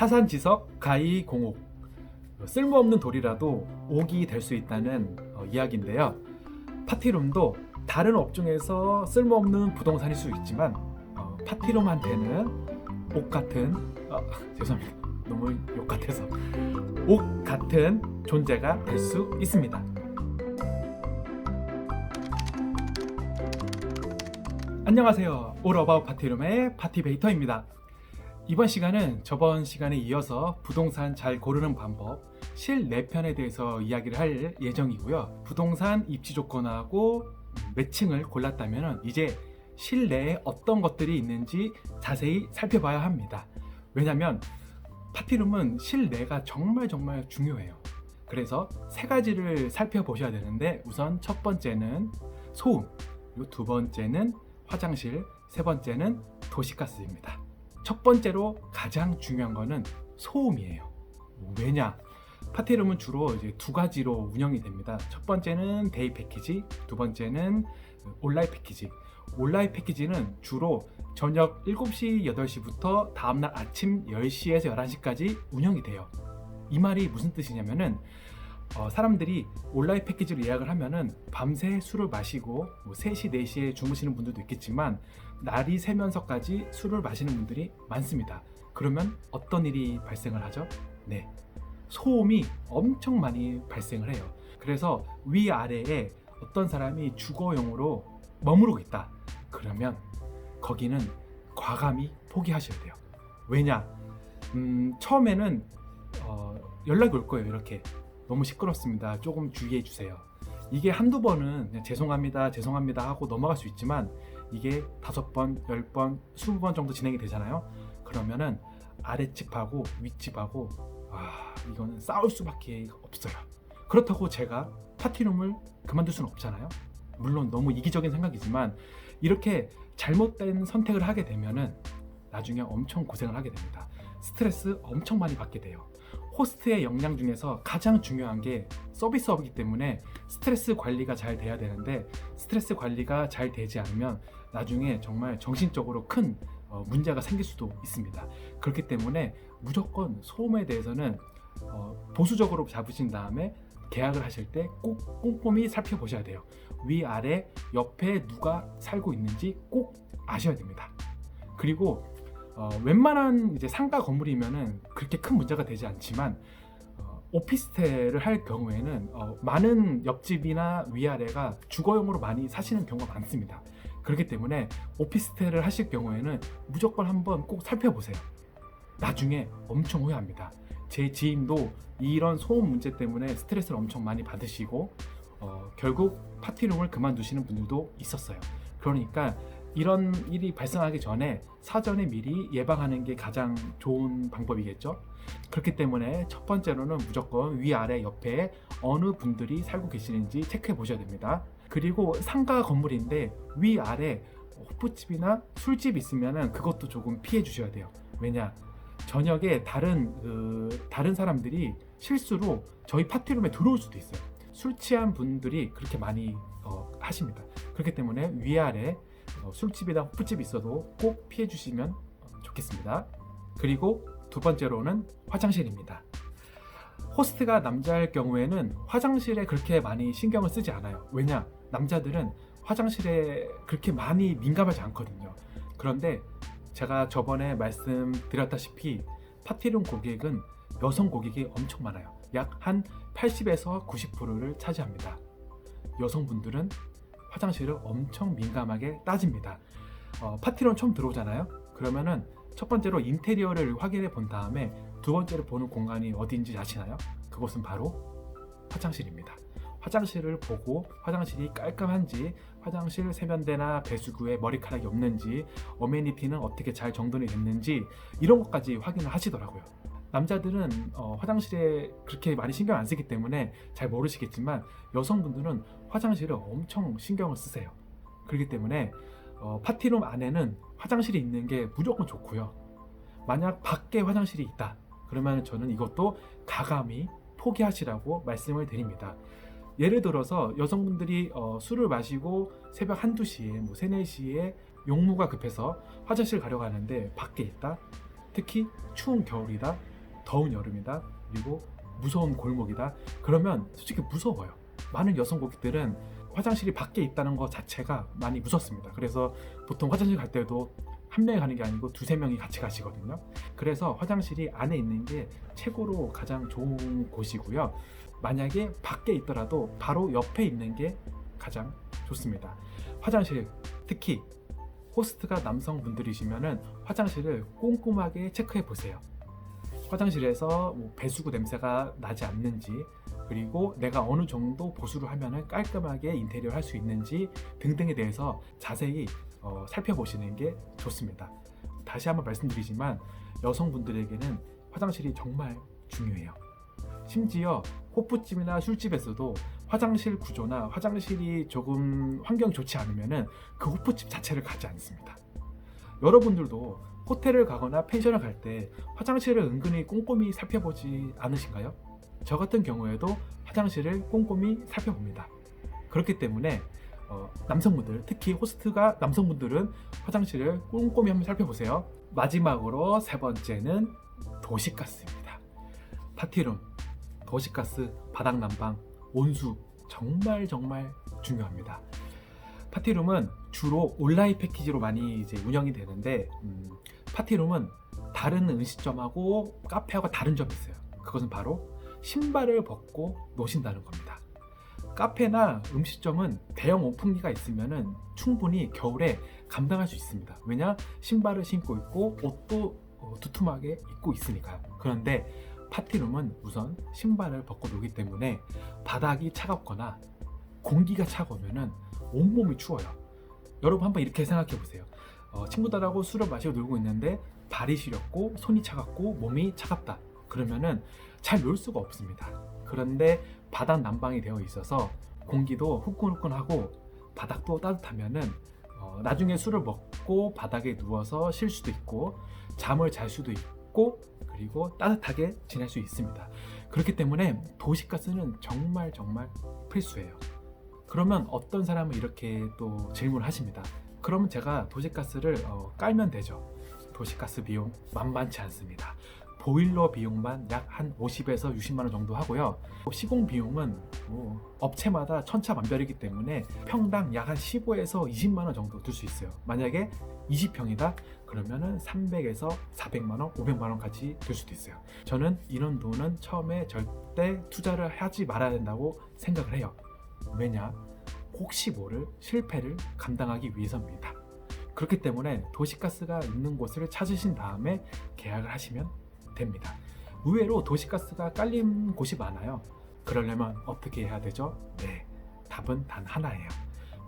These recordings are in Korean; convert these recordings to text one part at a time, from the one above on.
타산지석 가이공옥, 쓸모없는 돌이라도 옥이 될 수 있다는 이야기인데요. 파티룸도 다른 업종에서 쓸모없는 부동산일 수 있지만 파티룸한테는 옥 같은 죄송합니다. 너무 욕 같아서 옥 같은 존재가 될 수 있습니다. 안녕하세요. 올 어바웃 파티룸의 파티베이터입니다. 이번 시간은 저번 시간에 이어서 부동산 잘 고르는 방법 실내편에 대해서 이야기를 할 예정이고요. 부동산 입지 조건하고 매칭을 골랐다면 이제 실내에 어떤 것들이 있는지 자세히 살펴봐야 합니다. 왜냐하면 파티룸은 실내가 정말 중요해요. 그래서 세 가지를 살펴보셔야 되는데, 우선 첫 번째는 소음, 그리고 두 번째는 화장실, 세 번째는 도시가스입니다. 첫 번째로 가장 중요한 거는 소음이에요. 왜냐? 파티룸은 주로 이제 두 가지로 운영이 됩니다. 첫 번째는 데이 패키지, 두 번째는 온라인 패키지. 온라인 패키지는 주로 저녁 7시, 8시부터 다음날 아침 10시에서 11시까지 운영이 돼요. 이 말이 무슨 뜻이냐면은 사람들이 온라인 패키지를 예약을 하면은 밤새 술을 마시고 3시, 4시에 주무시는 분들도 있겠지만 날이 새면서까지 술을 마시는 분들이 많습니다. 그러면 어떤 일이 발생을 하죠? 네, 소음이 엄청 많이 발생을 해요. 그래서 위아래에 어떤 사람이 주거용으로 머무르고 있다. 그러면 거기는 과감히 포기하셔야 돼요. 왜냐? 처음에는 연락이 올 거예요. 이렇게 너무 시끄럽습니다. 조금 주의해 주세요. 이게 한두 번은 그냥 죄송합니다 하고 넘어갈 수 있지만, 이게 5번, 10번, 20번 정도 진행이 되잖아요. 그러면은 아랫집하고 윗집하고 이거는 싸울 수밖에 없어요. 그렇다고 제가 파티룸을 그만둘 수는 없잖아요. 물론 너무 이기적인 생각이지만 이렇게 잘못된 선택을 하게 되면은 나중에 엄청 고생을 하게 됩니다. 스트레스 엄청 많이 받게 돼요. 호스트의 역량 중에서 가장 중요한 게 서비스업이기 때문에 스트레스 관리가 잘 돼야 되는데, 스트레스 관리가 잘 되지 않으면 나중에 정말 정신적으로 큰 문제가 생길 수도 있습니다. 그렇기 때문에 무조건 소음에 대해서는 보수적으로 잡으신 다음에 계약을 하실 때 꼭 꼼꼼히 살펴보셔야 돼요. 위아래 옆에 누가 살고 있는지 꼭 아셔야 됩니다. 그리고 웬만한 이제 상가 건물이면은 그렇게 큰 문제가 되지 않지만 오피스텔을 할 경우에는 많은 옆집이나 위아래가 주거용으로 많이 사시는 경우가 많습니다. 그렇기 때문에 오피스텔을 하실 경우에는 무조건 한번 꼭 살펴보세요. 나중에 엄청 후회합니다. 제 지인도 이런 소음 문제 때문에 스트레스를 엄청 많이 받으시고 결국 파티룸을 그만두시는 분들도 있었어요. 그러니까 이런 일이 발생하기 전에 사전에 미리 예방하는 게 가장 좋은 방법이겠죠. 그렇기 때문에 첫 번째로는 무조건 위아래 옆에 어느 분들이 살고 계시는지 체크해 보셔야 됩니다. 그리고 상가 건물인데 위아래 호프집이나 술집 있으면 그것도 조금 피해 주셔야 돼요. 왜냐? 저녁에 다른 사람들이 실수로 저희 파티룸에 들어올 수도 있어요. 술 취한 분들이 그렇게 많이 하십니다. 그렇기 때문에 위아래 술집이나 호프집이 있어도 꼭 피해 주시면 좋겠습니다. 그리고 두 번째로는 화장실입니다. 호스트가 남자일 경우에는 화장실에 그렇게 많이 신경을 쓰지 않아요. 왜냐? 남자들은 화장실에 그렇게 많이 민감하지 않거든요. 그런데 제가 저번에 말씀드렸다시피 파티룸 고객은 여성 고객이 엄청 많아요. 약 한 80에서 90%를 차지합니다. 여성분들은 화장실을 엄청 민감하게 따집니다. 파티룸 처음 들어오잖아요. 그러면은 첫 번째로 인테리어를 확인해 본 다음에 두 번째로 보는 공간이 어디인지 아시나요? 그것은 바로 화장실입니다. 화장실을 보고 화장실이 깔끔한지, 화장실 세면대나 배수구에 머리카락이 없는지, 어메니티는 어떻게 잘 정돈이 됐는지 이런 것까지 확인을 하시더라고요. 남자들은 화장실에 그렇게 많이 신경 안 쓰기 때문에 잘 모르시겠지만 여성분들은 화장실을 엄청 신경을 쓰세요. 그렇기 때문에 파티룸 안에는 화장실이 있는 게 무조건 좋고요. 만약 밖에 화장실이 있다 그러면 저는 이것도 가감히 포기하시라고 말씀을 드립니다. 예를 들어서 여성분들이 술을 마시고 새벽 1, 2시에 3, 4시에 용무가 급해서 화장실 가려고 하는데 밖에 있다. 특히 추운 겨울이다. 더운 여름이다, 그리고 무서운 골목이다, 그러면 솔직히 무서워요. 많은 여성 고객들은 화장실이 밖에 있다는 것 자체가 많이 무섭습니다. 그래서 보통 화장실 갈 때도 한 명이 가는 게 아니고 두세 명이 같이 가시거든요. 그래서 화장실이 안에 있는 게 최고로 가장 좋은 곳이고요. 만약에 밖에 있더라도 바로 옆에 있는 게 가장 좋습니다. 화장실, 특히 호스트가 남성분들이시면 화장실을 꼼꼼하게 체크해 보세요. 화장실에서 배수구 냄새가 나지 않는지, 그리고 내가 어느 정도 보수를 하면 깔끔하게 인테리어를 할 수 있는지 등등에 대해서 자세히 살펴보시는 게 좋습니다. 다시 한번 말씀드리지만 여성분들에게는 화장실이 정말 중요해요. 심지어 호프집이나 술집에서도 화장실 구조나 화장실이 조금 환경이 좋지 않으면 그 호프집 자체를 가지 않습니다. 여러분들도 호텔을 가거나 펜션을 갈 때 화장실을 은근히 꼼꼼히 살펴보지 않으신가요? 저 같은 경우에도 화장실을 꼼꼼히 살펴봅니다. 그렇기 때문에 남성분들, 특히 호스트가 남성분들은 화장실을 꼼꼼히 한번 살펴보세요. 마지막으로 세 번째는 도시가스입니다. 파티룸, 도시가스, 바닥 난방, 온수 정말 중요합니다. 파티룸은 주로 온라인 패키지로 많이 이제 운영이 되는데 파티룸은 다른 음식점하고 카페하고 다른 점이 있어요. 그것은 바로 신발을 벗고 노신다는 겁니다. 카페나 음식점은 대형 오픈기가 있으면 충분히 겨울에 감당할 수 있습니다. 왜냐? 신발을 신고 있고 옷도 두툼하게 입고 있으니까요. 그런데 파티룸은 우선 신발을 벗고 놀기 때문에 바닥이 차갑거나 공기가 차가우면 온몸이 추워요. 여러분 한번 이렇게 생각해 보세요. 친구들하고 술을 마시고 놀고 있는데 발이 시렵고 손이 차갑고 몸이 차갑다. 그러면은 잘 놀 수가 없습니다. 그런데 바닥 난방이 되어 있어서 공기도 후끈후끈하고 바닥도 따뜻하면은 나중에 술을 먹고 바닥에 누워서 쉴 수도 있고 잠을 잘 수도 있고 그리고 따뜻하게 지낼 수 있습니다. 그렇기 때문에 도시가스는 정말 필수예요. 그러면 어떤 사람은 이렇게 또 질문을 하십니다. 그러면 제가 도시가스를 깔면 되죠. 도시가스 비용 만만치 않습니다. 보일러 비용만 약 한 50에서 60만 원 정도 하고요. 시공 비용은 업체마다 천차만별이기 때문에 평당 약 한 15에서 20만 원 정도 들 수 있어요. 만약에 20평이다 그러면은 300에서 400만 원, 500만 원까지 들 수도 있어요. 저는 이런 돈은 처음에 절대 투자를 하지 말아야 된다고 생각을 해요. 왜냐? 혹시 모를 실패를 감당하기 위해서입니다. 그렇기 때문에 도시가스가 있는 곳을 찾으신 다음에 계약을 하시면 됩니다. 의외로 도시가스가 깔린 곳이 많아요. 그러려면 어떻게 해야 되죠? 네, 답은 단 하나예요.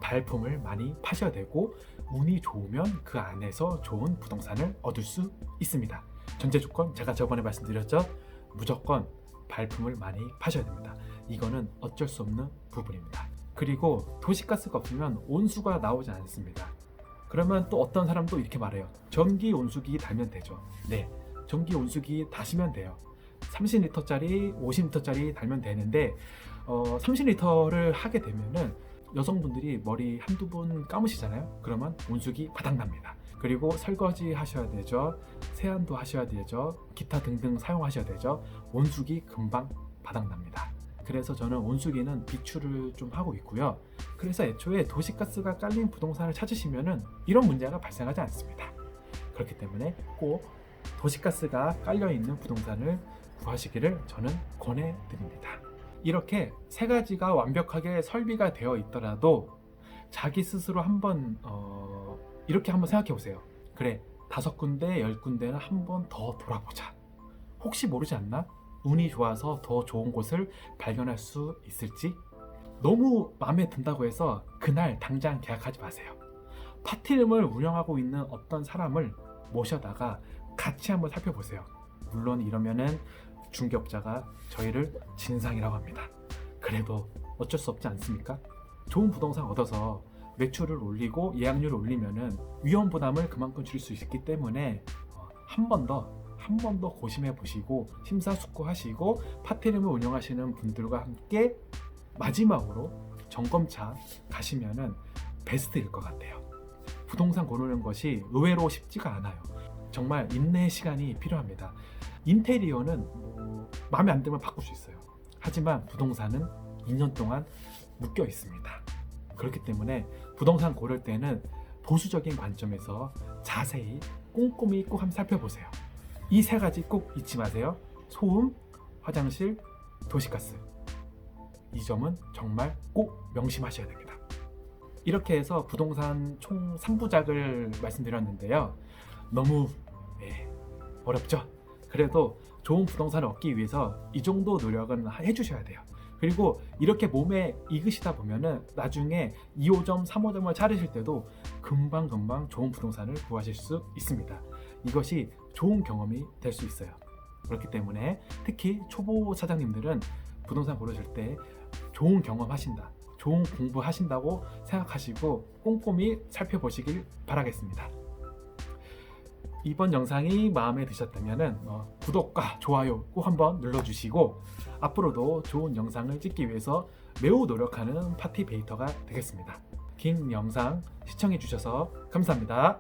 발품을 많이 파셔야 되고 운이 좋으면 그 안에서 좋은 부동산을 얻을 수 있습니다. 전제 조건 제가 저번에 말씀드렸죠? 무조건 발품을 많이 파셔야 됩니다. 이거는 어쩔 수 없는 부분입니다. 그리고 도시가스가 없으면 온수가 나오지 않습니다. 그러면 또 어떤 사람도 이렇게 말해요. 전기 온수기 달면 되죠. 네, 전기 온수기 다시면 돼요. 30리터짜리, 50리터짜리 달면 되는데 30리터를 하게 되면은 여성분들이 머리 한두 번 감으시잖아요. 그러면 온수기 바닥납니다. 그리고 설거지 하셔야 되죠. 세안도 하셔야 되죠. 기타 등등 사용하셔야 되죠. 온수기 금방 바닥납니다. 그래서 저는 온수기는 비추를 좀 하고 있고요. 그래서 애초에 도시가스가 깔린 부동산을 찾으시면은 이런 문제가 발생하지 않습니다. 그렇기 때문에 꼭 도시가스가 깔려있는 부동산을 구하시기를 저는 권해드립니다. 이렇게 세 가지가 완벽하게 설비가 되어 있더라도 자기 스스로 한번 이렇게 한번 생각해 보세요. 그래, 5군데, 10군데는 한번 더 돌아보자. 혹시 모르지 않나? 운이 좋아서 더 좋은 곳을 발견할 수 있을지? 너무 마음에 든다고 해서 그날 당장 계약하지 마세요. 파티룸을 운영하고 있는 어떤 사람을 모셔다가 같이 한번 살펴보세요. 물론 이러면은 중개업자가 저희를 진상이라고 합니다. 그래도 어쩔 수 없지 않습니까? 좋은 부동산 얻어서 매출을 올리고 예약률을 올리면은 위험 부담을 그만큼 줄 수 있기 때문에 한 번 더 고심해 보시고 심사숙고하시고 파티룸을 운영하시는 분들과 함께 마지막으로 점검차 가시면은 베스트일 것 같아요. 부동산 고르는 것이 의외로 쉽지가 않아요. 정말 인내의 시간이 필요합니다. 인테리어는 마음에 안 들면 바꿀 수 있어요. 하지만 부동산은 2년 동안 묶여 있습니다. 그렇기 때문에 부동산 고를 때는 보수적인 관점에서 자세히 꼼꼼히 꼭 한번 살펴보세요. 이 세 가지 꼭 잊지 마세요. 소음, 화장실, 도시가스. 이 점은 정말 꼭 명심하셔야 됩니다. 이렇게 해서 부동산 총 3부작을 말씀드렸는데요. 너무 어렵죠? 그래도 좋은 부동산을 얻기 위해서 이 정도 노력은 해주셔야 돼요. 그리고 이렇게 몸에 익으시다 보면은 나중에 2호점, 3호점을 차리실 때도 금방금방 좋은 부동산을 구하실 수 있습니다. 이것이 좋은 경험이 될 수 있어요. 그렇기 때문에 특히 초보 사장님들은 부동산 고르실 때 좋은 경험 하신다, 좋은 공부 하신다고 생각하시고 꼼꼼히 살펴보시길 바라겠습니다. 이번 영상이 마음에 드셨다면 구독과 좋아요 꼭 한번 눌러주시고 앞으로도 좋은 영상을 찍기 위해서 매우 노력하는 파티베이터가 되겠습니다. 긴 영상 시청해 주셔서 감사합니다.